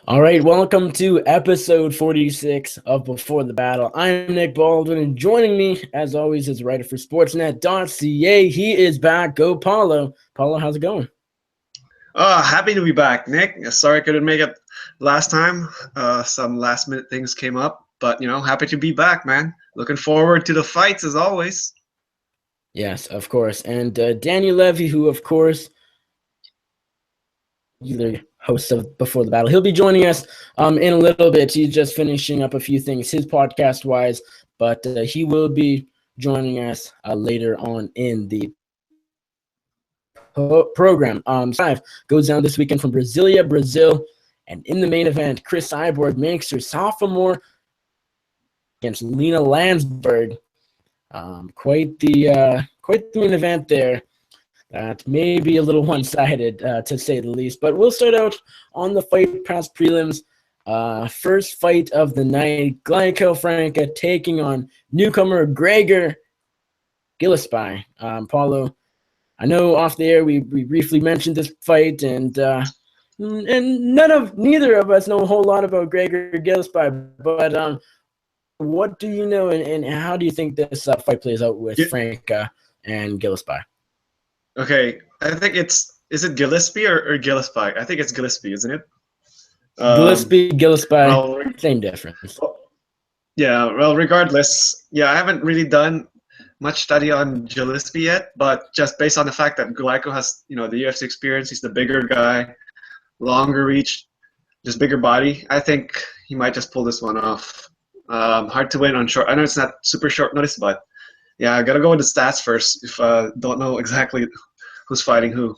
All right, welcome to episode 46 of Before the Battle. I'm Nick Baldwin, and joining me, as always, is writer for Sportsnet.ca. He is back. Go, Paolo. Paolo, how's it going? Happy to be back, Nick. Sorry I couldn't make it last time. Some last minute things came up, but happy to be back, man. Looking forward to the fights as always. Yes, of course. And Daniel Levy, who, of course, the host of Before the Battle. He'll be joining us in a little bit. He's just finishing up a few things, his podcast-wise, but he will be joining us later on in the program. Five goes down this weekend from Brasilia, Brazil, and in the main event, Chris Cyborg makes her sophomore against Lena Lansberg. Quite the main event there. That may be a little one-sided, to say the least. But we'll start out on the Fight Pass prelims. First fight of the night, Glyco Franca taking on newcomer Gregor Gillespie. Paulo, I know off the air we briefly mentioned this fight, and neither of us know a whole lot about Gregor Gillespie. But what do you know, and how do you think this fight plays out with Franca and Gillespie? Okay, I think is it Gillespie or Gillespie? I think it's Gillespie, isn't it? Gillespie, same difference. Yeah, well, regardless, I haven't really done much study on Gillespie yet, but just based on the fact that Glyco has, the UFC experience, he's the bigger guy, longer reach, just bigger body. I think he might just pull this one off. Hard to win on short. I know it's not super short notice, but yeah, I gotta go with the stats first if I don't know exactly who's fighting who.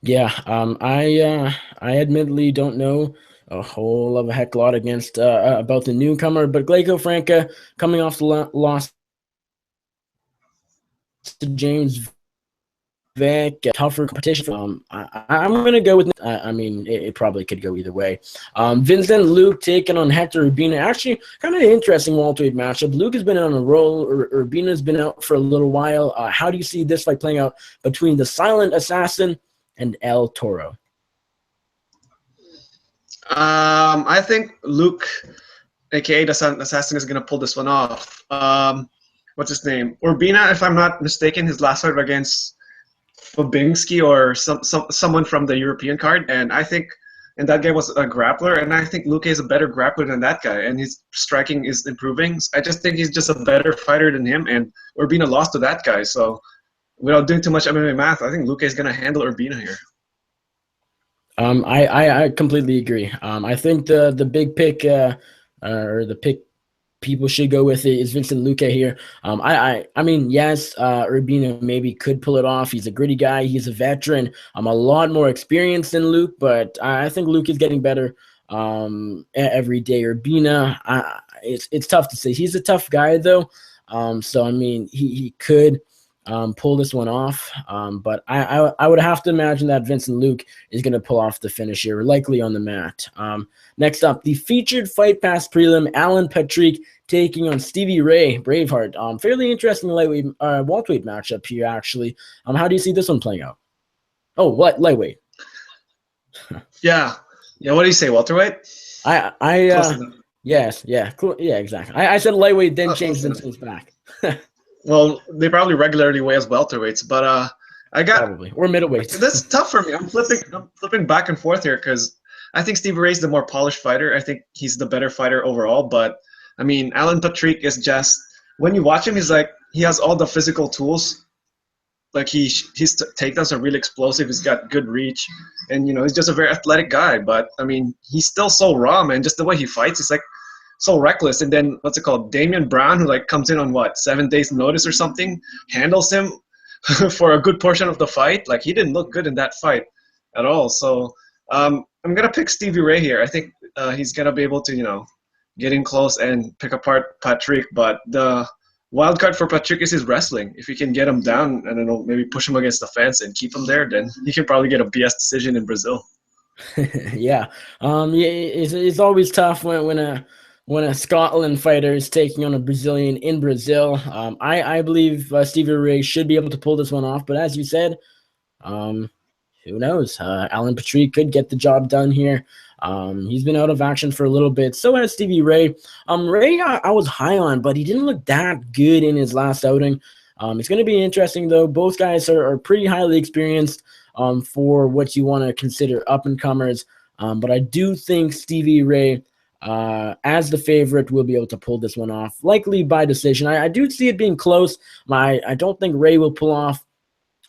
Yeah, I admittedly don't know a whole of a heck lot against about the newcomer, but Glyco Franca coming off the loss to James Vick, tougher competition. I'm going to go with, I mean, it probably could go either way. Vincent Luke taking on Hector Urbina. Actually, kind of an interesting welterweight matchup. Luke has been on a roll. Urbina's been out for a little while. How do you see this fight playing out between the Silent Assassin and El Toro? I think Luke, aka the Silent Assassin, is going to pull this one off. What's his name? Urbina, if I'm not mistaken, his last fight against Fabinski or someone from the European card, and I think that guy was a grappler, and I think Luke is a better grappler than that guy, and his striking is improving. I just think he's just a better fighter than him, and Urbina lost to that guy, so without doing too much MMA math, I think Luke is going to handle Urbina here. I completely agree. I think the big pick or the pick people should go with it is Vincent Luque here. I mean, yes, Urbina maybe could pull it off. He's a gritty guy. He's a veteran. I'm a lot more experienced than Luke, but I think Luke is getting better every day. Urbina, it's tough to say. He's a tough guy, though. So, I mean, he could pull this one off. But I would have to imagine that Vincent Luke is going to pull off the finish here, likely on the mat. Next up, the featured Fight Pass prelim, Alan Patrick taking on Stevie Ray, Braveheart. Fairly interesting lightweight, welterweight matchup here, actually. How do you see this one playing out? Oh, what lightweight? Yeah. What do you say, welterweight? Yes, cool. Yeah, exactly. I said lightweight, then changed things back. Well, they probably regularly weigh as welterweights, but I got probably or middleweights. That's tough for me. I'm flipping back and forth here because I think Stevie Ray's the more polished fighter. I think he's the better fighter overall. But I mean, Alan Patrick is just, when you watch him, he has all the physical tools. Like his takedowns are really explosive. He's got good reach, and he's just a very athletic guy. But I mean, he's still so raw, man. Just the way he fights, it's like so reckless. And then what's it called? Damian Brown, who comes in on 7 days notice or something, handles him for a good portion of the fight. Like, he didn't look good in that fight at all. So I'm gonna pick Stevie Ray here. I think he's gonna be able to get in close and pick apart Patrick. But the wild card for Patrick is his wrestling. If he can get him down, I don't know, maybe push him against the fence and keep him there, then he can probably get a BS decision in Brazil. Yeah. It's always tough when a Scotland fighter is taking on a Brazilian in Brazil. I believe Stevie Ray should be able to pull this one off, but as you said, who knows? Alan Patrick could get the job done here. He's been out of action for a little bit. So has Stevie Ray. Ray, I was high on, but he didn't look that good in his last outing. It's going to be interesting, though. Both guys are pretty highly experienced for what you want to consider up-and-comers. But I do think Stevie Ray, as the favorite, will be able to pull this one off, likely by decision. I do see it being close. I don't think Ray will pull off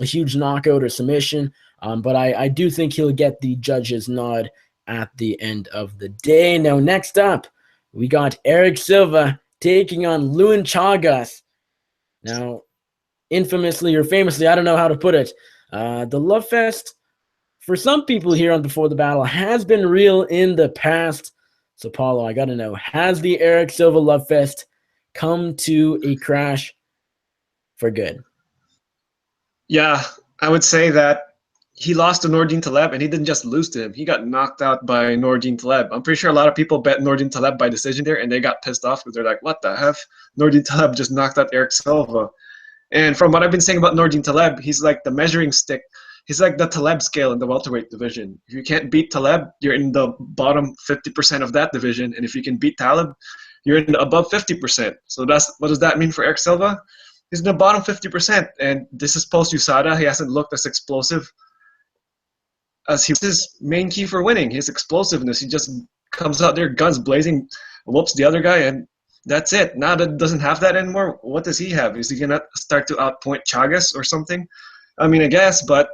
a huge knockout or submission, but I do think he'll get the judge's nod at the end of the day. Now, next up, we got Eric Silva taking on Luan Chagas. Now, infamously or famously, I don't know how to put it, the Love Fest, for some people here on Before the Battle, has been real in the past. So, Paolo, I got to know, has the Eric Silva Love Fest come to a crash for good? Yeah, I would say that he lost to Nordin Taleb, and he didn't just lose to him. He got knocked out by Nordin Taleb. I'm pretty sure a lot of people bet Nordin Taleb by decision there, and they got pissed off because they're like, what the heck? Nordin Taleb just knocked out Eric Silva. And from what I've been saying about Nordin Taleb, he's like the measuring stick. He's like the Taleb scale in the welterweight division. If you can't beat Taleb, you're in the bottom 50% of that division. And if you can beat Taleb, you're in the above 50%. So what does that mean for Eric Silva? He's in the bottom 50%. And this is post-USADA. He hasn't looked as explosive as his main key for winning, his explosiveness. He just comes out there, guns blazing, whoops the other guy, and that's it. Now that doesn't have that anymore, what does he have? Is he going to start to outpoint Chagas or something? I mean, I guess, but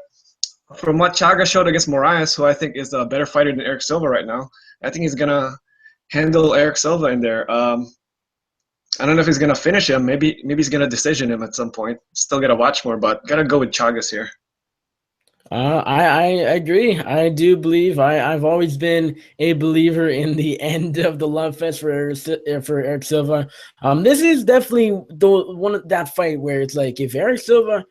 from what Chagas showed against Moraes, who I think is a better fighter than Eric Silva right now, I think he's going to handle Eric Silva in there. I don't know if he's going to finish him. Maybe he's going to decision him at some point. Still got to watch more, but got to go with Chagas here. I agree. I do believe I've always been a believer in the end of the Love Fest for Eric Silva. This is definitely one of that fight where it's like, if Eric Silva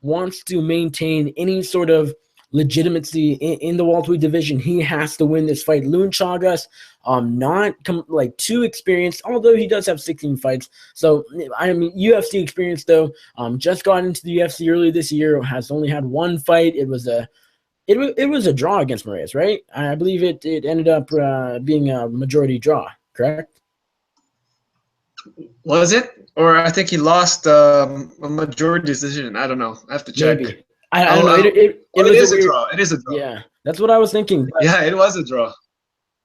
wants to maintain any sort of legitimacy in the welterweight division, he has to win this fight. Luan Chagas, not too experienced, although he does have 16 fights. So, I mean, UFC experience, though. Just got into the UFC earlier this year, has only had one fight. It was a draw against Moraes, right? I believe it ended up being a majority draw, correct? Was it? Or I think he lost a majority decision. I don't know. I have to check. Maybe. I don't know. It is a draw. It is a draw. Yeah, that's what I was thinking. Yeah, it was a draw.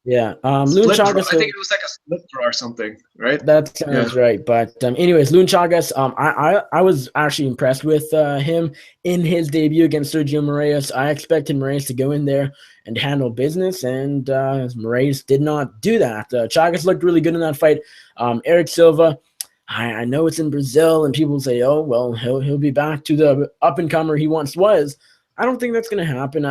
Yeah. Luan Chagas, I think it was like a split draw or something, right? That sounds right. But anyways, Luan Chagas, I was actually impressed with him in his debut against Sergio Moraes. I expected Moraes to go in there and handle business, and Moraes did not do that. Chagas looked really good in that fight. Eric Silva, I know it's in Brazil, and people say, oh, well, he'll be back to the up-and-comer he once was. I don't think that's going to happen.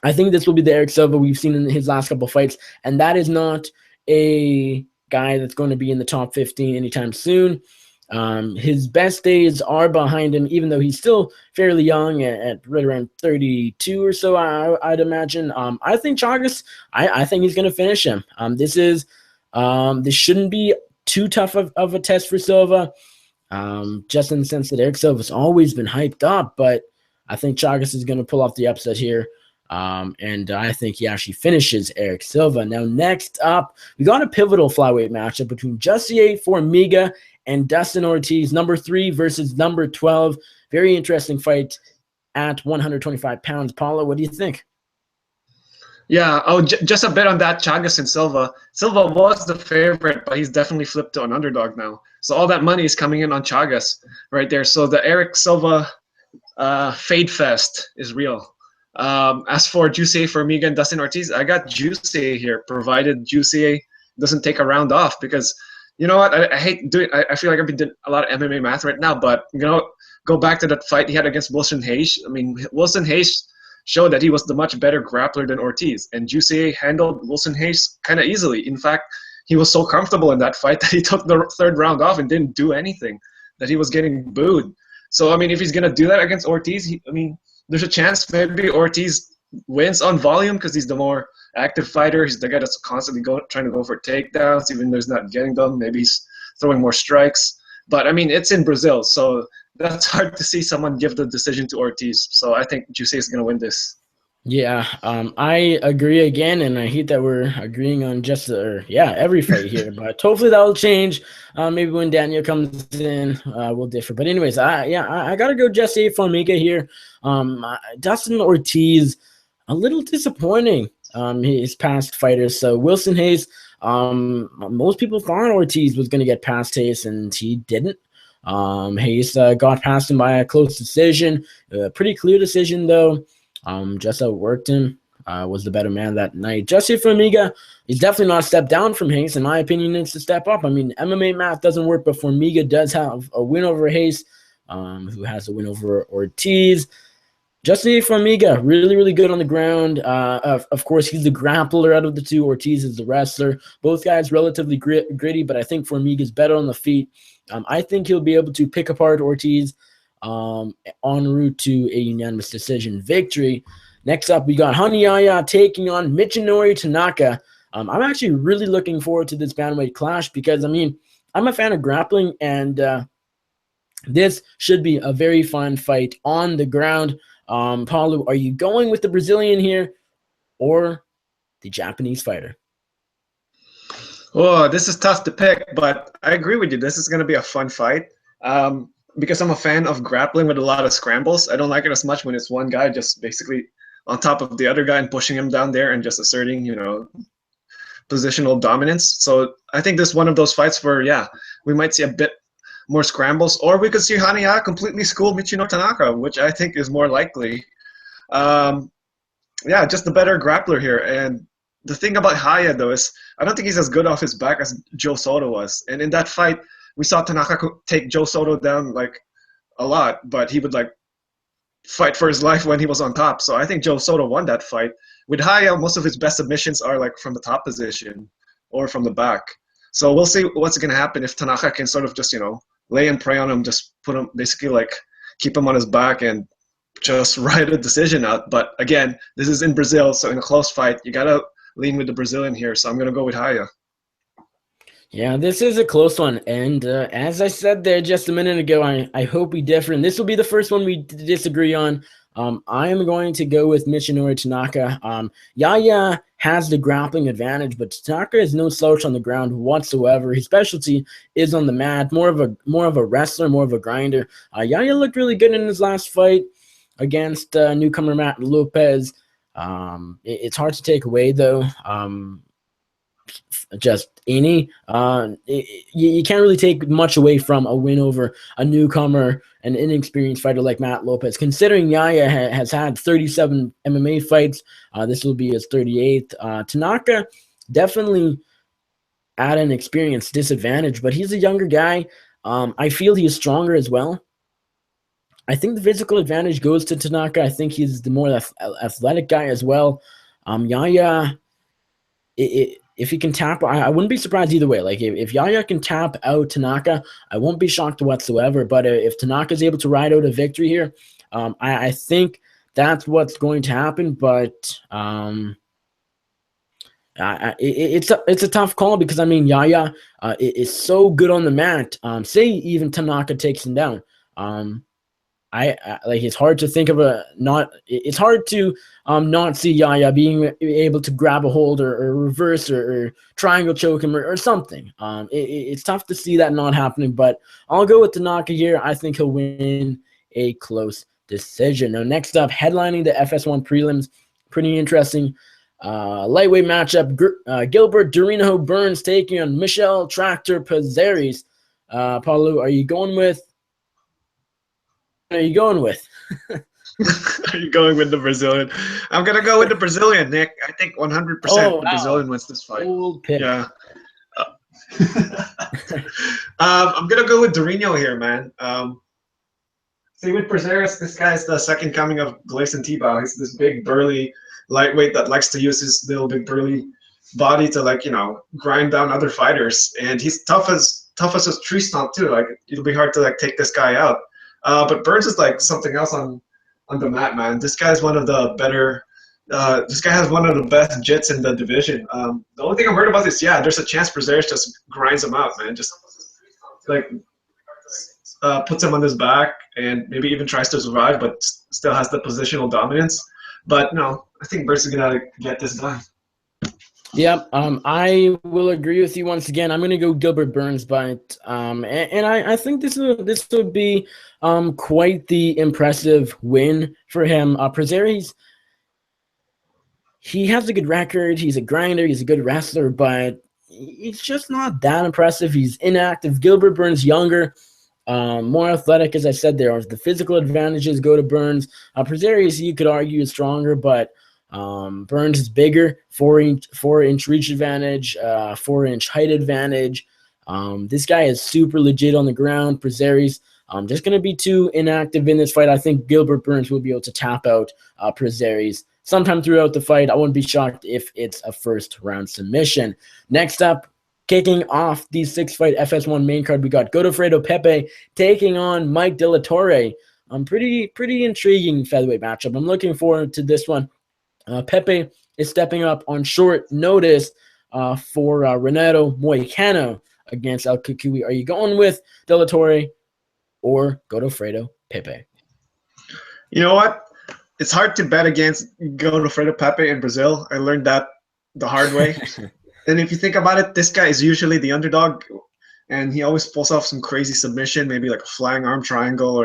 I think this will be the Eric Silva we've seen in his last couple of fights, and that is not a guy that's going to be in the top 15 anytime soon. His best days are behind him, even though he's still fairly young at right around 32 or so, I'd imagine. I think Chagas, I think he's going to finish him. This shouldn't be too tough of a test for Silva, just in the sense that Eric Silva's always been hyped up, but I think Chagas is going to pull off the upset here. And I think he actually finishes Eric Silva. Now, next up, we got a pivotal flyweight matchup between Jussier Formiga and Dustin Ortiz, number 3 versus number 12. Very interesting fight at 125 pounds. Paolo, what do you think? Yeah, just a bit on that, Chagas and Silva. Silva was the favorite, but he's definitely flipped to an underdog now. So all that money is coming in on Chagas right there. So the Eric Silva fade fest is real. As for Jussier Formiga and Dustin Ortiz, I got Jussier here, provided Jussier doesn't take a round off, because you know what? I hate doing. I feel like I've been doing a lot of MMA math right now, but go back to that fight he had against Wilson Hayes. I mean, Wilson Hayes showed that he was the much better grappler than Ortiz, and Jussier handled Wilson Hayes kind of easily. In fact, he was so comfortable in that fight that he took the 3rd round off and didn't do anything, that he was getting booed. So, I mean, if he's going to do that against Ortiz, there's a chance maybe Ortiz wins on volume because he's the more active fighter. He's the guy that's constantly trying to go for takedowns, even though he's not getting them. Maybe he's throwing more strikes. But, I mean, it's in Brazil, so that's hard to see someone give the decision to Ortiz. So I think Jussier is going to win this. Yeah, I agree again, and I hate that we're agreeing on just every fight here. But hopefully that will change. Maybe when Daniel comes in, we'll differ. But anyways, I gotta go Jesse Formiga here. Dustin Ortiz, a little disappointing. His past fighters. So Wilson Hayes. Most people thought Ortiz was gonna get past Hayes, and he didn't. Hayes got past him by a close decision, pretty clear decision though. Just outworked him. Was the better man that night. Jesse Formiga is definitely not a step down from Hayes. In my opinion, it's a step up. I mean, MMA math doesn't work, but Formiga does have a win over Hayes, who has a win over Ortiz. Jesse Formiga, really, really good on the ground. Of course, he's the grappler out of the two. Ortiz is the wrestler. Both guys relatively gritty, but I think Formiga's better on the feet. I think he'll be able to pick apart Ortiz en route to a unanimous decision victory. Next up, we got Hanayaya taking on Michinori Tanaka. I'm actually really looking forward to this bantamweight clash because, I mean, I'm a fan of grappling, and this should be a very fun fight on the ground. Paolo, are you going with the Brazilian here or the Japanese fighter? Oh, this is tough to pick, but I agree with you. This is going to be a fun fight. Because I'm a fan of grappling with a lot of scrambles. I don't like it as much when it's one guy just basically on top of the other guy and pushing him down there and just asserting, positional dominance. So I think this is one of those fights where, yeah, we might see a bit more scrambles, or we could see Hanaya completely school Michinori Tanaka, which I think is more likely. Yeah, just the better grappler here. And the thing about Haya, though, is I don't think he's as good off his back as Joe Soto was. And in that fight, we saw Tanaka take Joe Soto down like a lot, but he would like fight for his life when he was on top. So I think Joe Soto won that fight. With Haya, most of his best submissions are like from the top position or from the back. So we'll see what's going to happen if Tanaka can sort of just, lay and prey on him, just put him basically like keep him on his back and just ride a decision out. But again, this is in Brazil, so in a close fight, you got to lean with the Brazilian here. So I'm going to go with Haya. Yeah, this is a close one. And as I said there just a minute ago, I hope we differ. And this will be the first one we disagree on. I am going to go with Michinori Tanaka. Yaya has the grappling advantage, but Tanaka is no slouch on the ground whatsoever. His specialty is on the mat, more of a wrestler, more of a grinder. Yaya looked really good in his last fight against newcomer Matt Lopez. It's hard to take away, though. Just any you can't really take much away from a win over a newcomer, an inexperienced fighter like Matt Lopez, considering Yaya has had 37 MMA fights. This will be his 38th. Tanaka definitely at an experience disadvantage, but he's a younger guy. I feel he is stronger as well. I think the physical advantage goes to Tanaka. I think he's the more athletic guy as well. Yaya, if he can tap, I wouldn't be surprised either way. Like if Yaya can tap out Tanaka, I won't be shocked whatsoever. But if Tanaka is able to ride out a victory here, I think that's what's going to happen. But it's a tough call because I mean Yaya is so good on the mat. Say even Tanaka takes him down. I like it's hard to think of it's hard to not see Yaya being able to grab a hold or reverse or triangle choke him or something. It's tough to see that not happening, but I'll go with Tanaka here. I think he'll win a close decision. Now, next up, headlining the FS1 prelims, pretty interesting. Lightweight matchup, Gilbert Dorino Burns taking on Michel Tractor Pizarris. Paolo, are you going with? Are you going with? Are you going with the Brazilian? I'm going to go with the Brazilian, Nick. I think 100% the Brazilian wins this fight. Old pick. Yeah. I'm going to go with Dorino here, man. See, with Pizarris, this guy's the second coming of Gleison Tibau. He's this big, burly lightweight that likes to use his little, big, burly body to, grind down other fighters. And he's tough as a tree stump, too. Like, it'll be hard to, take this guy out. But Burns is something else on the mat, man. This guy's one of the better. This guy has one of the best jits in the division. The only thing I'm worried about is, there's a chance Pizarris just grinds him out, man. Just puts him on his back and maybe even tries to survive, but still has the positional dominance. But no, I think Burns is gonna get this done. Yep, I will agree with you once again. I'm going to go Gilbert Burns, but and I think this will be quite the impressive win for him. Prezeris, he has a good record. He's a grinder. He's a good wrestler, but he's just not that impressive. He's inactive. Gilbert Burns, younger, more athletic, as I said. There, the physical advantages go to Burns. Prezeris, you could argue, is stronger, but Burns is bigger, 4-inch reach advantage, 4-inch height advantage. This guy is super legit on the ground. Prezeris just going to be too inactive in this fight. I think Gilbert Burns will be able to tap out Prezeris sometime throughout the fight. I wouldn't be shocked if it's a first-round submission. Next up, kicking off the 6-fight FS1 main card, we got Godofredo Pepe taking on Mike De La Torre. Pretty intriguing featherweight matchup. I'm looking forward to this one. Pepe is stepping up on short notice for Renato Moicano against El Cucuy. Are you going with De La Torre or Godofredo Pepe? You know what? It's hard to bet against Godofredo Pepe in Brazil. I learned that the hard way. And if you think about it, this guy is usually the underdog, and he always pulls off some crazy submission, maybe like a flying arm triangle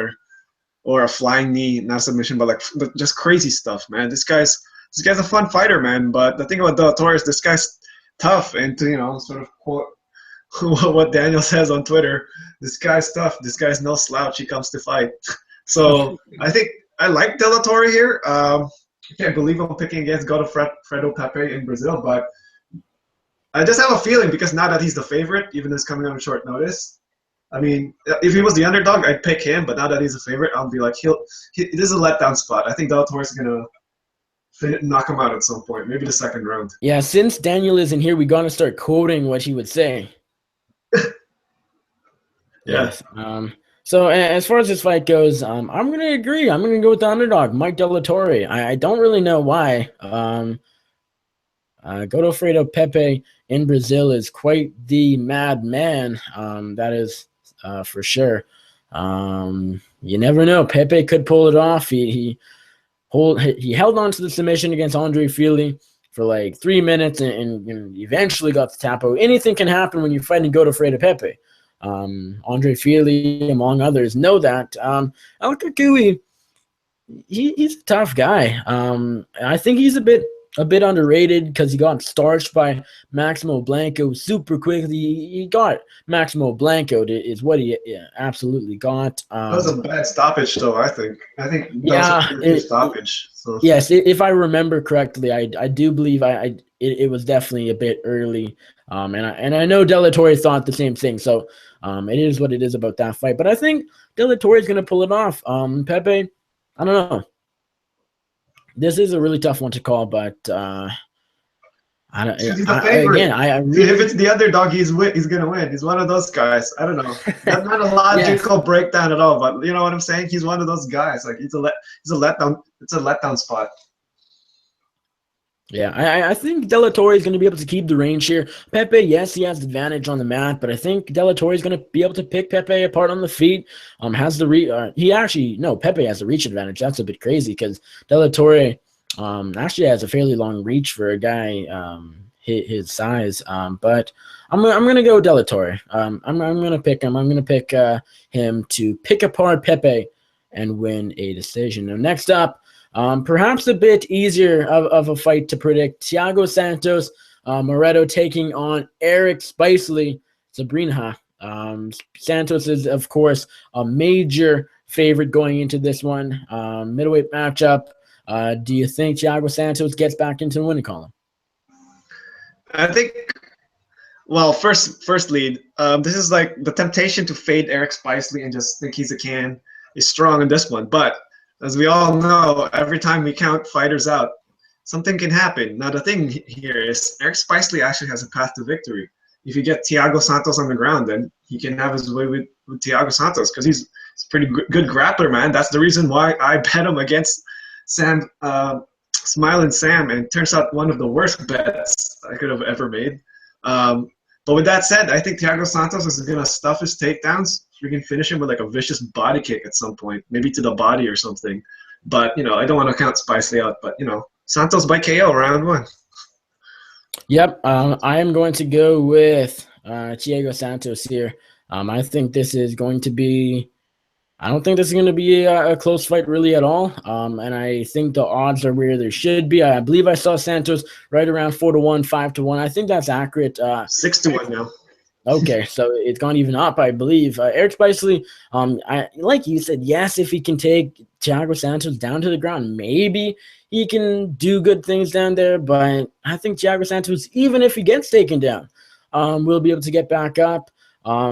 or a flying knee, not submission, but like just crazy stuff, man. This guy's a fun fighter, man. But the thing about De La Torre is this guy's tough, and to sort of quote what Daniel says on Twitter, this guy's tough. This guy's no slouch. He comes to fight. So I think I like De La Torre here. I can't believe I'm picking against Godofredo Pepe in Brazil, but I just have a feeling because now that he's the favorite, even though it's coming on short notice. I mean, if he was the underdog, I'd pick him, but now that he's a favorite, I'll be like, this is a letdown spot. I think De La Torre is gonna knock him out at some point, maybe the second round. Yeah, since Daniel isn't here, we got to start quoting what he would say. Yes. So as far as this fight goes, I'm going to agree. I'm going to go with the underdog, Mike De La Torre. I don't really know why. Godofredo Pepe in Brazil is quite the madman. That is for sure. You never know. Pepe could pull it off. He held on to the submission against Andre Fili for like 3 minutes and eventually got the tap out. Anything can happen when you're fighting Godofredo Pepe. Andre Fili, among others, know that. El Cucuy, he's a tough guy. I think he's a bit underrated because he got starched by Maximo Blanco super quickly. He got Maximo Blanco is what he absolutely got. That was a bad stoppage, though. I think that was a good stoppage. So. Yes, if I remember correctly, I do believe it was definitely a bit early. And I know De La Torre thought the same thing. So it is what it is about that fight. But I think De La Torre is going to pull it off. Pepe, I don't know. This is a really tough one to call, but I don't. He's the favorite. If it's the underdog, he's gonna win. He's one of those guys. I don't know. That's not a logical breakdown at all, but you know what I'm saying. He's one of those guys. Like he's a letdown. It's a letdown spot. Yeah, I think De La Torre is going to be able to keep the range here. Pepe, yes, he has the advantage on the mat, but I think De La Torre is going to be able to pick Pepe apart on the feet. Has the Pepe has the reach advantage. That's a bit crazy because De La Torre actually has a fairly long reach for a guy his size. But I'm going to go De La Torre. I'm going to pick him. I'm going to pick him to pick apart Pepe and win a decision. Now, next up, perhaps a bit easier of a fight to predict. Thiago Santos Moreto taking on Eric Spicely Sabrina. Santos is, of course, a major favorite going into this one. Middleweight matchup. Do you think Thiago Santos gets back into the winning column? I think, well, first lead. This is like the temptation to fade Eric Spicely and just think he's a can is strong in this one. But as we all know, every time we count fighters out, something can happen. Now, the thing here is Eric Spicely actually has a path to victory. If you get Thiago Santos on the ground, then he can have his way with Thiago Santos because he's a pretty good grappler, man. That's the reason why I bet him against Smiling Sam, and it turns out one of the worst bets I could have ever made. But with that said, I think Thiago Santos is going to stuff his takedowns. We can finish him with like a vicious body kick at some point, maybe to the body or something. But I don't want to count Spicy out. But Santos by KO round one. Yep, I am going to go with Thiago Santos here. I think this is going to be. I don't think this is going to be a close fight really at all. And I think the odds are where they should be. I believe I saw Santos right around 4-1, 5-1. I think that's accurate. 6-1 now. Okay, so it's gone even up, I believe. Eric Spicely, like you said, yes, if he can take Thiago Santos down to the ground, maybe he can do good things down there. But I think Thiago Santos, even if he gets taken down, will be able to get back up.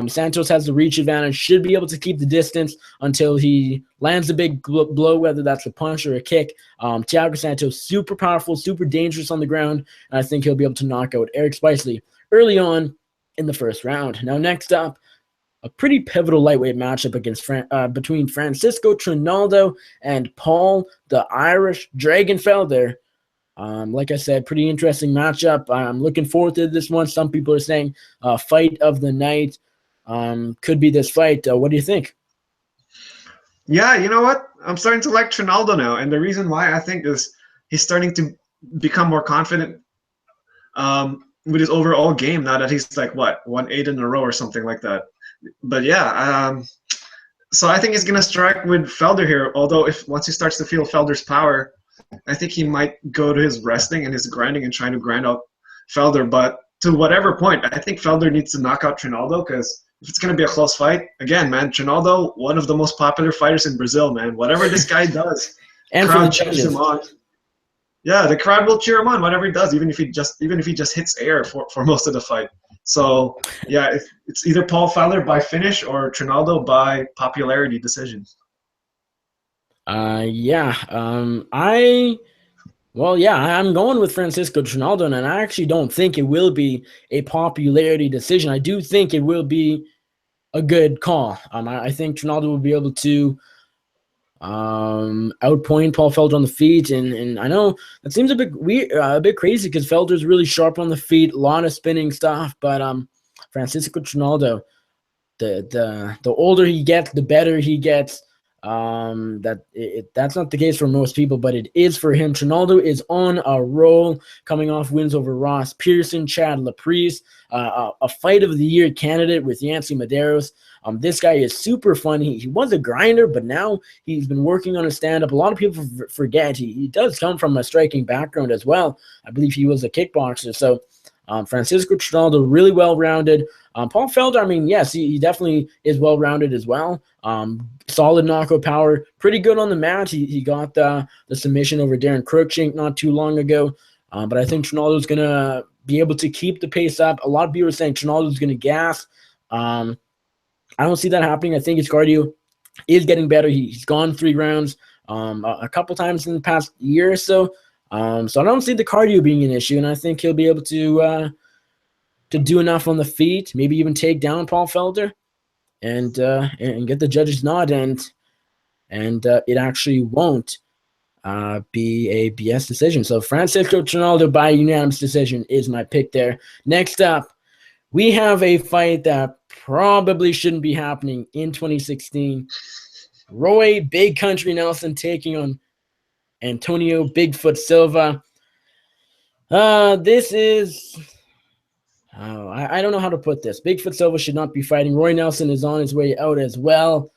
Santos has the reach advantage, should be able to keep the distance until he lands a big blow, whether that's a punch or a kick. Thiago Santos, super powerful, super dangerous on the ground, and I think he'll be able to knock out Eric Spicely early on in the first round. Now, next up, a pretty pivotal lightweight matchup against between Francisco Trinaldo and Paul the Irish Dragon Felder. Like I said, pretty interesting matchup. I'm looking forward to this one. Some people are saying fight of the night could be this fight. What do you think? Yeah, you know what? I'm starting to like Trinaldo now, and the reason why I think is he's starting to become more confident with his overall game now that he's like what 1-8 in a row or something like that. But yeah, so I think he's gonna strike with Felder here. Although if once he starts to feel Felder's power, I think he might go to his resting and his grinding and trying to grind out Felder. But to whatever point, I think Felder needs to knock out Trinaldo, because if it's gonna be a close fight, again, man, Trinaldo, one of the most popular fighters in Brazil, man. Whatever this guy does, And crowd for the cheers judges. him on. Yeah, the crowd will cheer him on whatever he does, even if he just hits air for most of the fight. So yeah, it's either Paul Felder by finish or Trinaldo by popularity decision. Yeah. I'm going with Francisco Trinaldo, and I actually don't think it will be a popularity decision. I do think it will be a good call. I think Trinaldo will be able to outpoint Paul Felder on the feet, and I know that seems a bit weird, a bit crazy, because Felder's really sharp on the feet, a lot of spinning stuff. But Francisco Trinaldo, the older he gets, the better he gets. That's not the case for most people, but it is for him. Trinaldo is on a roll, coming off wins over Ross Pearson, Chad Laprise, a fight of the year candidate with Yancy Medeiros. This guy is super fun. He was a grinder, but now he's been working on his stand-up. A lot of people forget he does come from a striking background as well. I believe he was a kickboxer. So Francisco Trinaldo, really well-rounded. Paul Felder, I mean, yes, he definitely is well-rounded as well. Solid knockout power, pretty good on the mat. He got the submission over Darren Cruikshank not too long ago. But I think Trinaldo's going to be able to keep the pace up. A lot of people are saying Trinaldo's going to gas. I don't see that happening. I think his cardio is getting better. He's gone 3 rounds a couple times in the past year or so. So I don't see the cardio being an issue, and I think he'll be able to do enough on the feet, maybe even take down Paul Felder, and get the judge's nod, and it actually won't be a BS decision. So Francisco Trinaldo by unanimous decision is my pick there. Next up, we have a fight that probably shouldn't be happening in 2016. Roy Big Country Nelson taking on Antonio Bigfoot Silva. This is... I don't know how to put this. Bigfoot Silva should not be fighting. Roy Nelson is on his way out as well.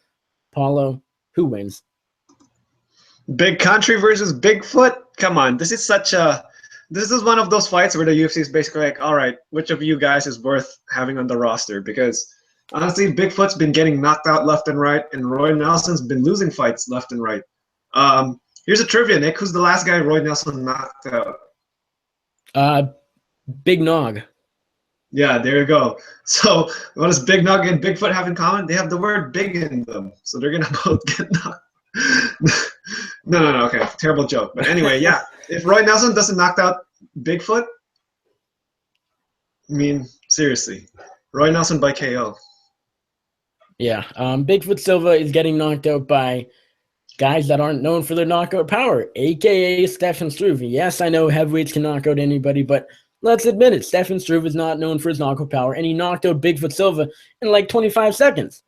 Paolo, who wins? Big Country versus Bigfoot? Come on, this is one of those fights where the UFC is basically like, all right, which of you guys is worth having on the roster? Because honestly, Bigfoot's been getting knocked out left and right, and Roy Nelson's been losing fights left and right. Here's a trivia, Nick. Who's the last guy Roy Nelson knocked out? Big Nog. Yeah, there you go. So what does Big Nog and Bigfoot have in common? They have the word big in them. So they're going to both get knocked. No. Okay, terrible joke. But anyway, yeah. If Roy Nelson doesn't knock out Bigfoot, I mean, seriously. Roy Nelson by KO. Yeah. Bigfoot Silva is getting knocked out by guys that aren't known for their knockout power, a.k.a. Stefan Struve. Yes, I know heavyweights can knock out anybody, but let's admit it. Stefan Struve is not known for his knockout power, and he knocked out Bigfoot Silva in like 25 seconds.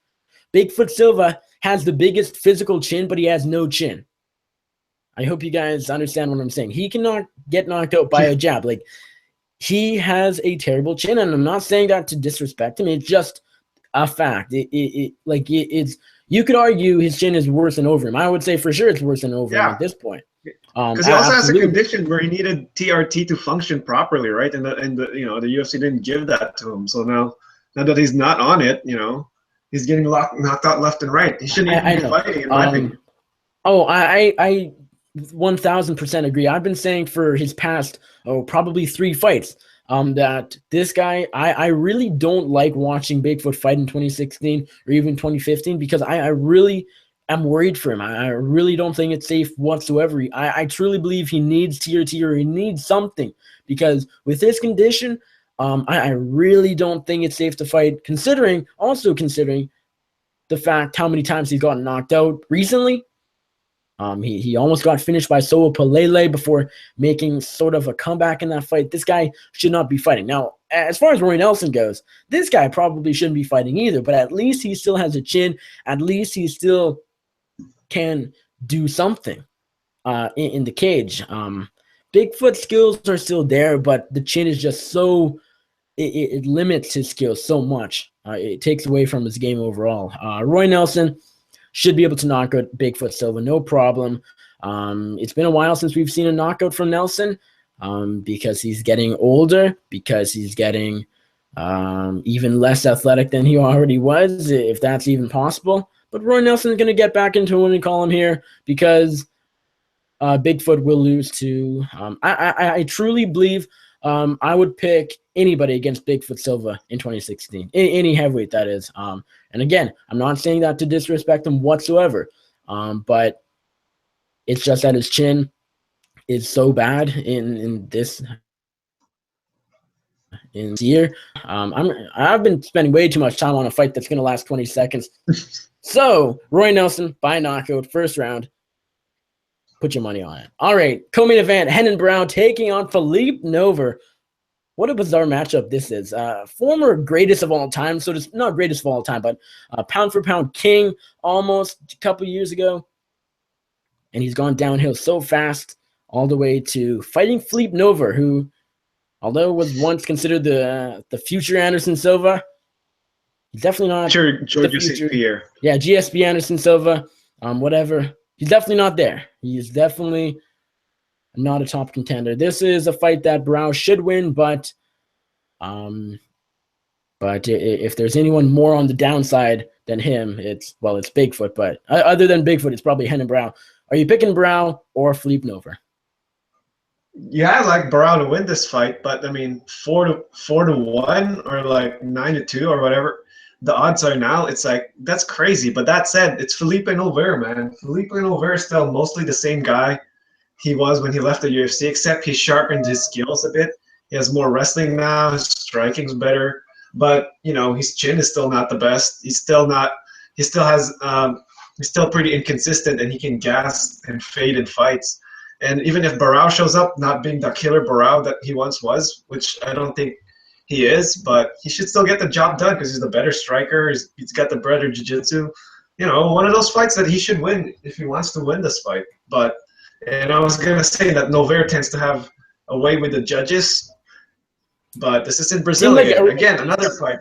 Bigfoot Silva has the biggest physical chin, but he has no chin. I hope you guys understand what I'm saying. He cannot get knocked out by a jab. Like, he has a terrible chin, and I'm not saying that to disrespect him. It's just a fact. It's you could argue his chin is worse than Overeem. I would say for sure it's worse than Overeem at Yeah, this point. because he also has a condition where he needed TRT to function properly, right? And the UFC didn't give that to him. So now that he's not on it, he's getting knocked out left and right. He shouldn't even be fighting, in my opinion. Oh, I 1000% agree. I've been saying for his past, probably 3 fights, that this guy, I really don't like watching Bigfoot fight in 2016 or even 2015 because I really am worried for him. I really don't think it's safe whatsoever. I truly believe he needs TRT or he needs something because with his condition, I really don't think it's safe to fight, considering the fact how many times he's gotten knocked out recently. He almost got finished by Soa Palele before making sort of a comeback in that fight. This guy should not be fighting. Now, as far as Roy Nelson goes, this guy probably shouldn't be fighting either, but at least he still has a chin. At least he still can do something in the cage. Bigfoot skills are still there, but the chin is just so it limits his skills so much. It takes away from his game overall. Roy Nelson should be able to knock out Bigfoot Silva, no problem. It's been a while since we've seen a knockout from Nelson because he's getting older, because he's getting even less athletic than he already was, if that's even possible. But Roy Nelson is going to get back into a winning column here because Bigfoot will lose to I truly believe I would pick anybody against Bigfoot Silva in 2016, any heavyweight that is. And again, I'm not saying that to disrespect him whatsoever, but it's just that his chin is so bad in this year. I've been spending way too much time on a fight that's going to last 20 seconds. So Roy Nelson by knockout, first round. Put your money on it. All right, co-main event: Henan Brown taking on Philippe Nover. What a bizarre matchup this is. Former greatest of all time, so it's not greatest of all time, but pound for pound king almost a couple years ago. And he's gone downhill so fast all the way to fighting Philippe Nover, who, although was once considered the future Anderson Silva, he's definitely not the future. Pierre. Yeah, GSP Anderson Silva, whatever. He's definitely not there. He's definitely not a top contender. This is a fight that Brown should win, but if there's anyone more on the downside than him, it's Bigfoot. But other than Bigfoot, it's probably Henan Brown. Are you picking Brown or Philippe Nover? Yeah, I like Barao to win this fight, but I mean, 4-1 or like 9-2 or whatever the odds are now, it's like that's crazy. But that said, it's Felipe Nover, man. Felipe Nover is still mostly the same guy he was when he left the UFC, except he sharpened his skills a bit. He has more wrestling now. His striking's better, but his chin is still not the best. He's still not. He still has. He's still pretty inconsistent, and he can gas and fade in fights. And even if Barao shows up, not being the killer Barao that he once was, which I don't think he is, but he should still get the job done because he's the better striker. He's got the better jiu-jitsu. One of those fights that he should win if he wants to win this fight. And I was going to say that Nover tends to have a way with the judges, but this is in Brazil again, another fight.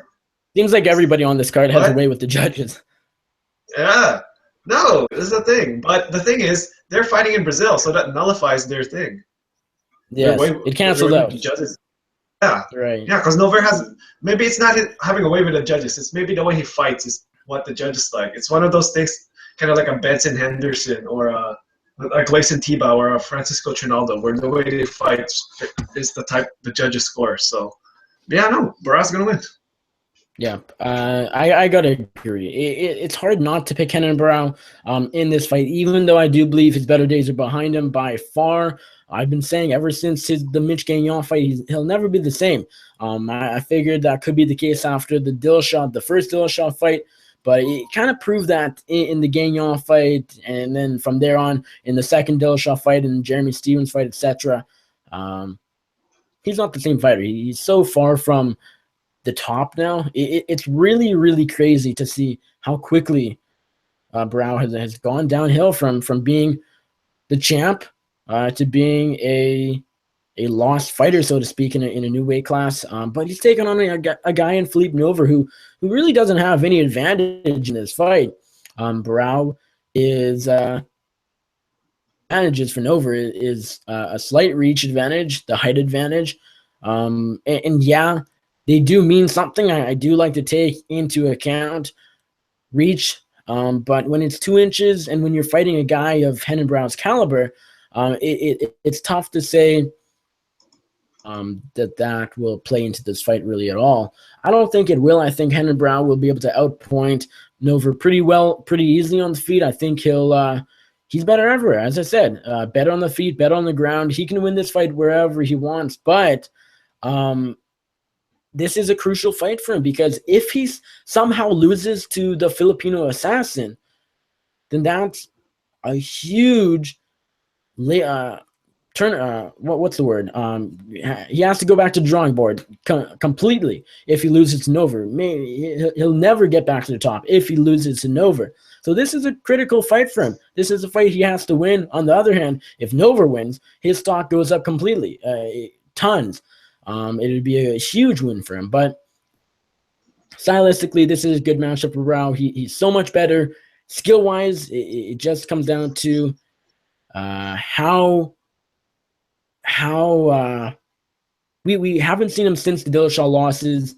Seems like everybody on this card has a way with the judges. Yeah. No, this is the thing. But the thing is, they're fighting in Brazil, so that nullifies their thing. Yes, it cancels out. Judges. Yeah. Right. Yeah, because Nover maybe it's not having a way with the judges. It's maybe the way he fights is what the judges like. It's one of those things, kind of like a Benson Henderson or a Gleison Tibau or a Francisco Trinaldo, where the way they fight is the type the judges score. So, yeah, no, Bara's going to win. Yeah, I gotta agree. It's hard not to pick Henan Brown in this fight, even though I do believe his better days are behind him by far. I've been saying ever since the Mitch Gagnon fight, he'll never be the same. I figured that could be the case after the first Dillashaw fight, but it kind of proved that in the Gagnon fight, and then from there on in the second Dillashaw fight and Jeremy Stevens fight, etc. He's not the same fighter. He's so far from the top now. It's really, really crazy to see how quickly Brown has gone downhill from being the champ to being a lost fighter, so to speak, in a new weight class. But he's taking on a guy in Philippe Nover who really doesn't have any advantage in this fight. Barao is advantages for Nover is a slight reach advantage, the height advantage. And yeah, they do mean something. I do like to take into account reach, but when it's 2 inches and when you're fighting a guy of Hennenbrau's caliber, it's tough to say that will play into this fight really at all. I don't think it will. I think Hennenbrau will be able to outpoint Nover pretty easily on the feet. I think he's better everywhere. As I said, better on the feet, better on the ground. He can win this fight wherever he wants, but this is a crucial fight for him, because if he somehow loses to the Filipino assassin, then that's a huge what's the word? He has to go back to the drawing board completely if he loses to Nover. He'll never get back to the top if he loses to Nover. So this is a critical fight for him. This is a fight he has to win. On the other hand, if Nover wins, his stock goes up completely, tons. It would be a huge win for him. But stylistically, this is a good matchup for Rao. He's so much better. Skill-wise, it just comes down to how we haven't seen him since the Dillashaw losses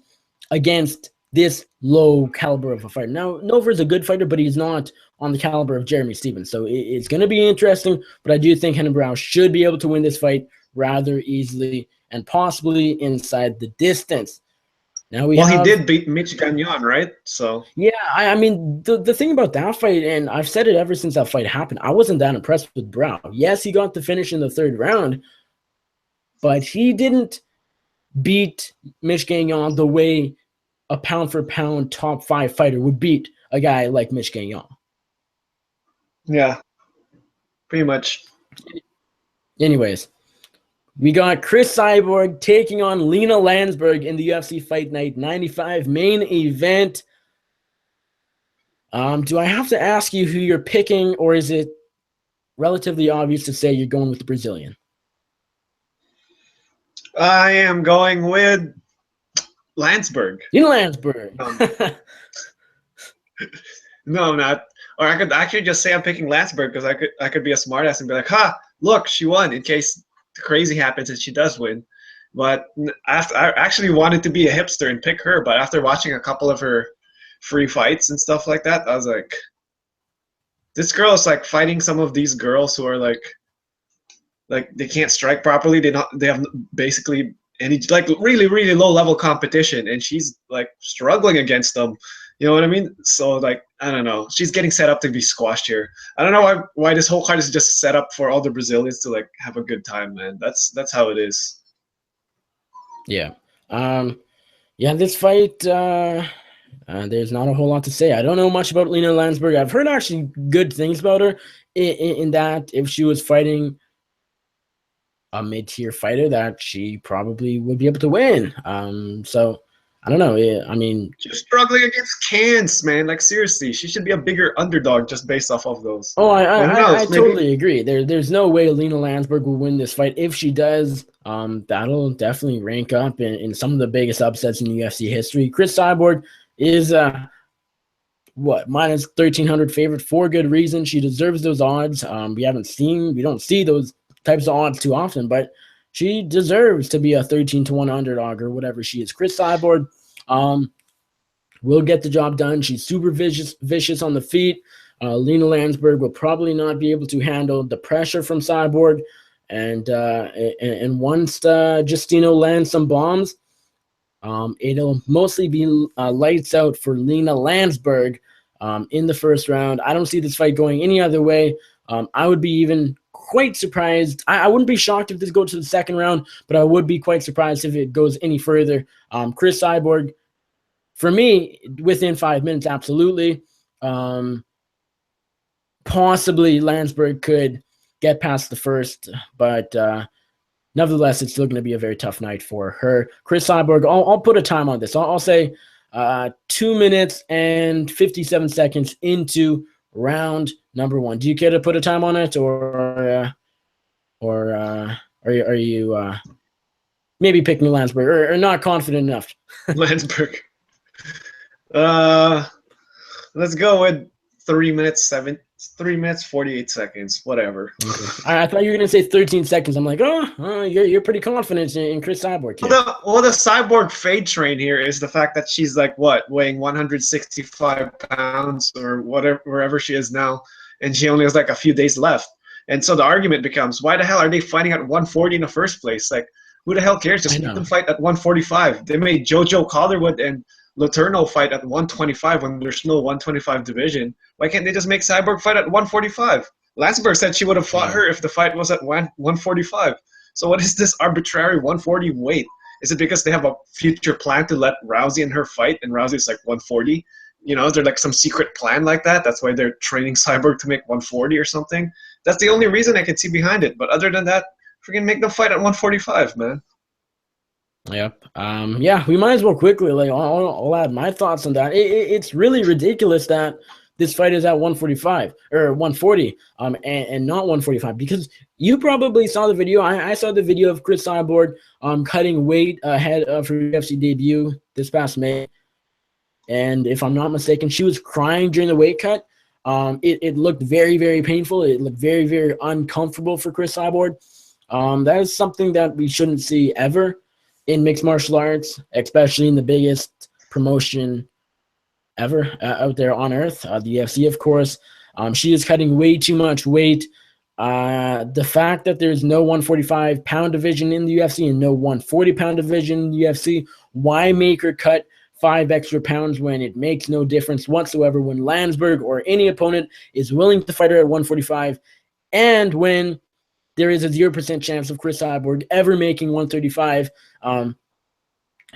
against this low caliber of a fighter. Now, Nover is a good fighter, but he's not on the caliber of Jeremy Stephens. So it's going to be interesting, but I do think Hennenbrau should be able to win this fight rather easily and possibly inside the distance. Now he did beat Mitch Gagnon, right? So yeah, I mean the thing about that fight, and I've said it ever since that fight happened, I wasn't that impressed with Brau. Yes, he got the finish in the 3rd round, but he didn't beat Mitch Gagnon the way a pound-for-pound top 5 fighter would beat a guy like Mitch Gagnon. Yeah, pretty much. Anyways, we got Chris Cyborg taking on Lena Lansberg in the UFC Fight Night 95 main event. Do I have to ask you who you're picking, or is it relatively obvious to say you're going with the Brazilian? I am going with Lansberg. In Lansberg. No, I'm not. Or I could actually just say I'm picking Lansberg because I could be a smartass and be like, "Ha! Look, she won." In case the crazy happens and she does win. But I actually wanted to be a hipster and pick her. But after watching a couple of her free fights and stuff like that, I was like, this girl is like fighting some of these girls who are like they can't strike properly. They have basically any like really low level competition, and she's like struggling against them. You know what I mean? So like I don't know. She's getting set up to be squashed here. I don't know why this whole card is just set up for all the Brazilians to like have a good time, man. That's how it is. Yeah. Yeah, this fight there's not a whole lot to say. I don't know much about Lena Lansberg. I've heard actually good things about her in that if she was fighting a mid-tier fighter, that she probably would be able to win. So I don't know. I mean, she's struggling against cans, man. Like seriously, she should be a bigger underdog just based off of those. Oh, I totally agree. There's no way Lena Lansberg will win this fight. If she does, that'll definitely rank up in some of the biggest upsets in UFC history. Chris Cyborg is minus 1,300 favorite for good reason. She deserves those odds. We don't see those types of odds too often, but she deserves to be a 13-1 underdog or whatever she is. Chris Cyborg will get the job done. She's super vicious on the feet. Lena Lansberg will probably not be able to handle the pressure from Cyborg. And once Justino lands some bombs, it'll mostly be lights out for Lena Lansberg in the 1st round. I don't see this fight going any other way. I would be even quite surprised. I wouldn't be shocked if this goes to the 2nd round, but I would be quite surprised if it goes any further. Chris Cyborg, for me, within 5 minutes, absolutely. Possibly Lansberg could get past the 1st, but nevertheless, it's still going to be a very tough night for her. Chris Cyborg, I'll put a time on this. I'll say 2 minutes and 57 seconds into round number 1. Do you care to put a time on it, or are you maybe picking Lansberg, or not confident enough? Lansberg. Uh, let's go with 3 minutes 48 seconds, whatever. Okay. I thought you were gonna say 13 seconds. I'm like, you're pretty confident in Chris Cyborg here. The Cyborg fade train here is the fact that she's like what, weighing 165 pounds or whatever, wherever she is now, and she only has like a few days left. And so the argument becomes, why the hell are they fighting at 140 in the first place? Like, who the hell cares? Just make them fight at 145. They made JoJo Calderwood and Letourneau fight at 125 when there's no 125 division. Why can't they just make Cyborg fight at 145? Lansberg said she would have fought her if the fight was at 145. So what is this arbitrary 140 weight? Is it because they have a future plan to let Rousey and her fight, and Rousey's like 140? You know, is there like some secret plan like that? That's why they're training Cyborg to make 140 or something. That's the only reason I can see behind it. But other than that, freaking make them fight at 145, man. Yep. Yeah, we might as well quickly. Like, I'll add my thoughts on that. It's really ridiculous that this fight is at 145 or 140, and not 145, because you probably saw the video. I saw the video of Chris Cyborg cutting weight ahead of her UFC debut this past May, and if I'm not mistaken, she was crying during the weight cut. It looked very, very painful. It looked very, very uncomfortable for Chris Cyborg. That is something that we shouldn't see ever in mixed martial arts, especially in the biggest promotion ever out there on earth, the UFC, of course. She is cutting way too much weight. The fact that there's no 145-pound division in the UFC and no 140-pound division in the UFC, why make her cut 5 extra pounds when it makes no difference whatsoever, when Lansberg or any opponent is willing to fight her at 145, and when there is a 0% chance of Chris Cyborg ever making 135.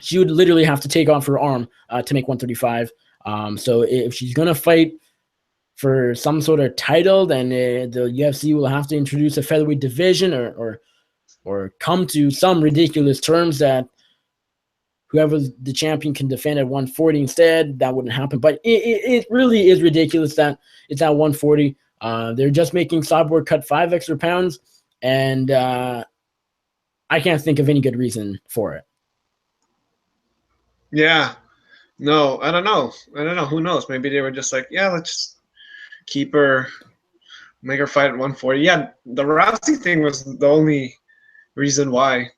She would literally have to take off her arm to make 135. So if she's going to fight for some sort of title, then the UFC will have to introduce a featherweight division or come to some ridiculous terms that whoever the champion can defend at 140 instead. That wouldn't happen. But it really is ridiculous that it's at 140. They're just making Cyborg cut 5 extra pounds, and I can't think of any good reason for it. Yeah. No, I don't know. Who knows? Maybe they were just like, yeah, let's just keep her, make her fight at 140. Yeah, the Rousey thing was the only reason why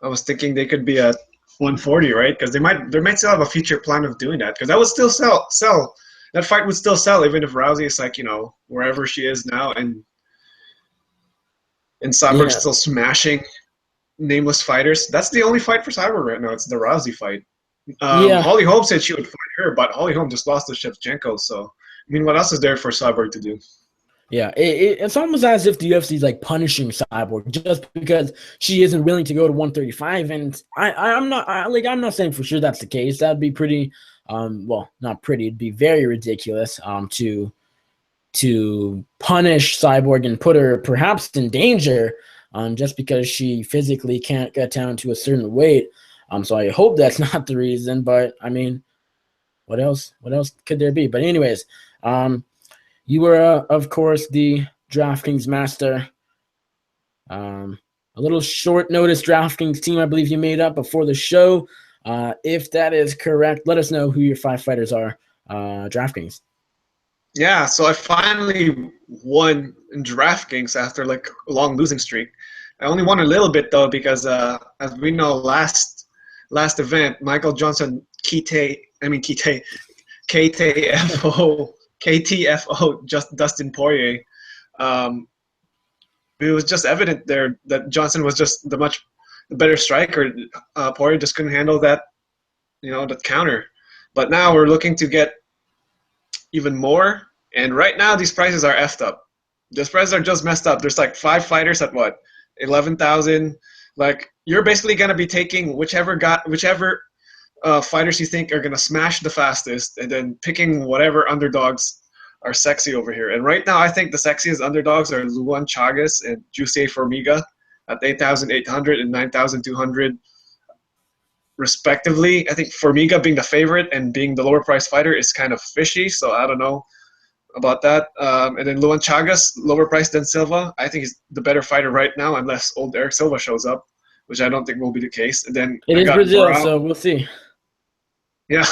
I was thinking they could be at 140, right? Because they might still have a future plan of doing that. Because that would still sell. That fight would still sell even if Rousey is like, you know, wherever she is now, and Cyborg's still smashing nameless fighters. That's the only fight for Cyborg right now. It's the Rousey fight. Holly Holm said she would fight her, but Holly Holm just lost to Shevchenko. So, I mean, what else is there for Cyborg to do? Yeah, it's almost as if the UFC is like punishing Cyborg just because she isn't willing to go to 135. And I'm not saying for sure that's the case. That'd be pretty, well, not pretty. It'd be very ridiculous to punish Cyborg and put her perhaps in danger just because she physically can't get down to a certain weight. So I hope that's not the reason, but I mean, what else could there be? But anyways, you were, of course, the DraftKings master. A little short notice DraftKings team I believe you made up before the show. If that is correct, let us know who your 5 fighters are, DraftKings. Yeah, so I finally won in DraftKings after like a long losing streak. I only won a little bit though because as we know, last event, Michael Johnson KTFO just Dustin Poirier. It was just evident there that Johnson was just the better striker. Poirier just couldn't handle that, that counter. But now we're looking to get even more. And right now these prices are effed up. These prices are just messed up. There's like 5 fighters at what? 11,000. Like, you're basically gonna be taking whichever fighters you think are gonna smash the fastest, and then picking whatever underdogs are sexy over here. And right now, I think the sexiest underdogs are Luan Chagas and Jusei Formiga at 8,800 and 9,200, respectively. I think Formiga being the favorite and being the lower price fighter is kind of fishy, so I don't know. about that. And then Luan Chagas, lower price than Silva. I think he's the better fighter right now, unless old Eric Silva shows up, which I don't think will be the case. And then It I is got Brazil, Barao. so we'll see. Yeah,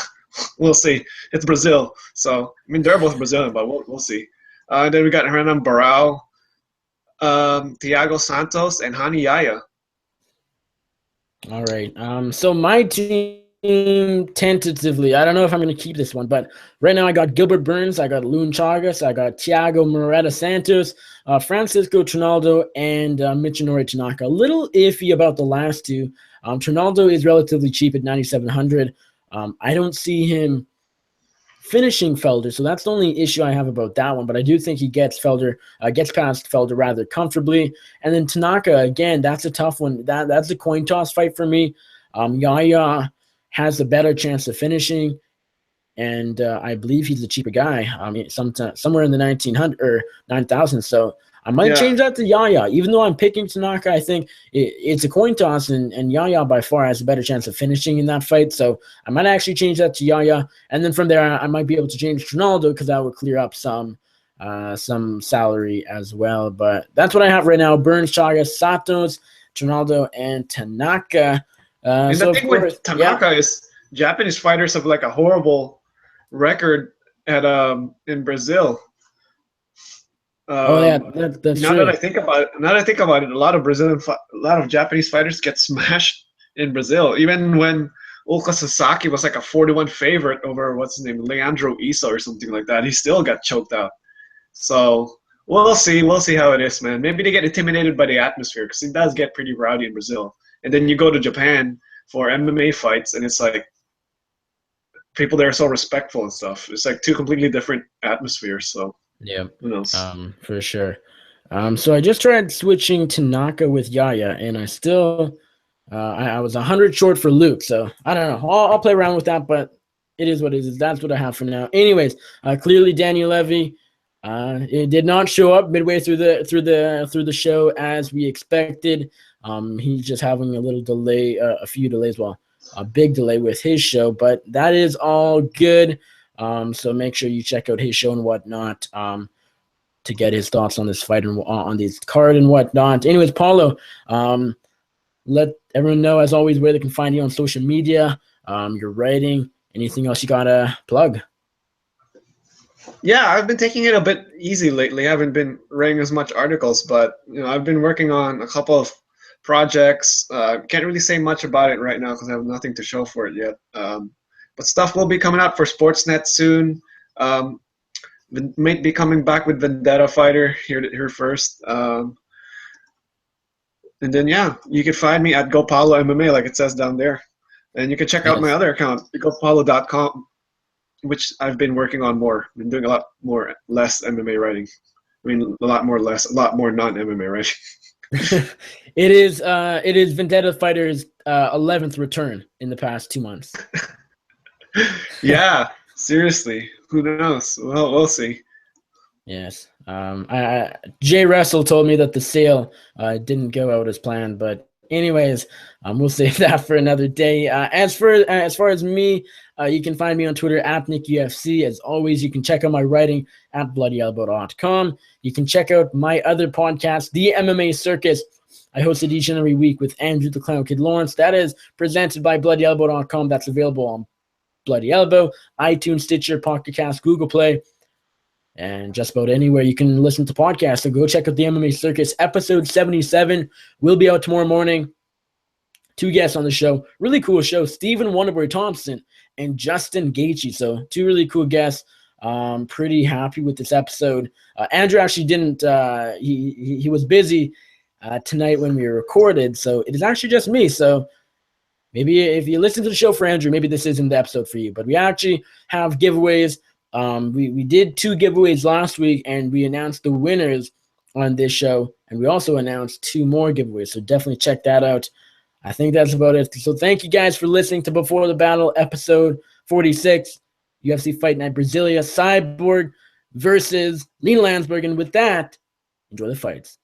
we'll see. It's Brazil, so I mean they're both Brazilian, but we'll see. And then we got Hernan Barao, Thiago Santos, and Hani Yaya. All right. So my team tentatively, I don't know if I'm going to keep this one, but right now I got Gilbert Burns, I got Loon Chagas, I got Thiago Moreta Santos, Francisco Trinaldo, and Michinori Tanaka. A little iffy about the last two. Trinaldo is relatively cheap at 9,700. I don't see him finishing Felder, so that's the only issue I have about that one. But I do think he gets past Felder rather comfortably. And then Tanaka, again, that's a tough one. That's a coin toss fight for me. Yaya has a better chance of finishing, and I believe he's a cheaper guy. I mean, somewhere in the 1,900 or 9,000. So I might change that to Yaya. Even though I'm picking Tanaka, I think it's a coin toss, and Yaya by far has a better chance of finishing in that fight. So I might actually change that to Yaya. And then from there, I might be able to change Trinaldo because that would clear up some salary as well. But that's what I have right now. Burns, Chagas, Santos, Trinaldo, and Tanaka. And the thing with Tanaka is Japanese fighters have like a horrible record at in Brazil. That's now true. that I think about it, a lot of Japanese fighters get smashed in Brazil. Even when Ulka Sasaki was like a 4-1 favorite over what's his name, Leandro Issa or something like that, he still got choked out. So we'll see how it is, man. Maybe they get intimidated by the atmosphere because it does get pretty rowdy in Brazil. And then you go to Japan for MMA fights, and it's like people there are so respectful and stuff. It's like two completely different atmospheres. So yeah, who knows? For sure. So I just tried switching Tanaka with Yaya, and I still I was 100 short for Luke. So I don't know. I'll play around with that, but it is what it is. That's what I have for now. Anyways, clearly Daniel Levy. It did not show up midway through the show as we expected. He's just having a little delay, a few delays, a big delay with his show, but that is all good. So make sure you check out his show and whatnot to get his thoughts on this fight and on this card and whatnot. Anyways, Paolo, let everyone know as always where they can find you on social media, your writing, anything else you gotta plug. Yeah, I've been taking it a bit easy lately. I haven't been writing as much articles, but I've been working on a couple of projects. Can't really say much about it right now because I have nothing to show for it yet. But stuff will be coming out for Sportsnet soon. Might be coming back with Vendetta Fighter here first. And then you can find me at GoPaolo MMA like it says down there. And you can check out my other account, GoPaolo.com, which I've been working on more. I've been doing a lot more less MMA writing. I mean, a lot more non-MMA writing. It is Vendetta Fighter's 11th return in the past 2 months. Yeah, seriously. Who knows? Well, we'll see. Yes. Jay Russell told me that the sale didn't go out as planned, but anyways, we'll save that for another day. As far as me, you can find me on Twitter at NickUFC. As always, you can check out my writing at bloodyelbow.com. You can check out my other podcast, The MMA Circus. I host it each and every week with Andrew the Clown Kid Lawrence. That is presented by bloodyelbow.com. That's available on Bloody Elbow, iTunes, Stitcher, Pocket Cast, Google Play, and just about anywhere you can listen to podcasts. So go check out the MMA Circus. Episode 77 will be out tomorrow morning. 2 guests on the show. Really cool show. Stephen Wonderboy Thompson and Justin Gaethje. So 2 really cool guests. Pretty happy with this episode. Andrew actually didn't. He was busy tonight when we recorded. So it is actually just me. So maybe if you listen to the show for Andrew, maybe this isn't the episode for you. But we actually have giveaways. We did 2 giveaways last week, and we announced the winners on this show. And we also announced 2 more giveaways. So definitely check that out. I think that's about it. So thank you guys for listening to Before the Battle, episode 46, UFC Fight Night Brasilia, Cyborg versus Lean Lansberg. And with that, enjoy the fights.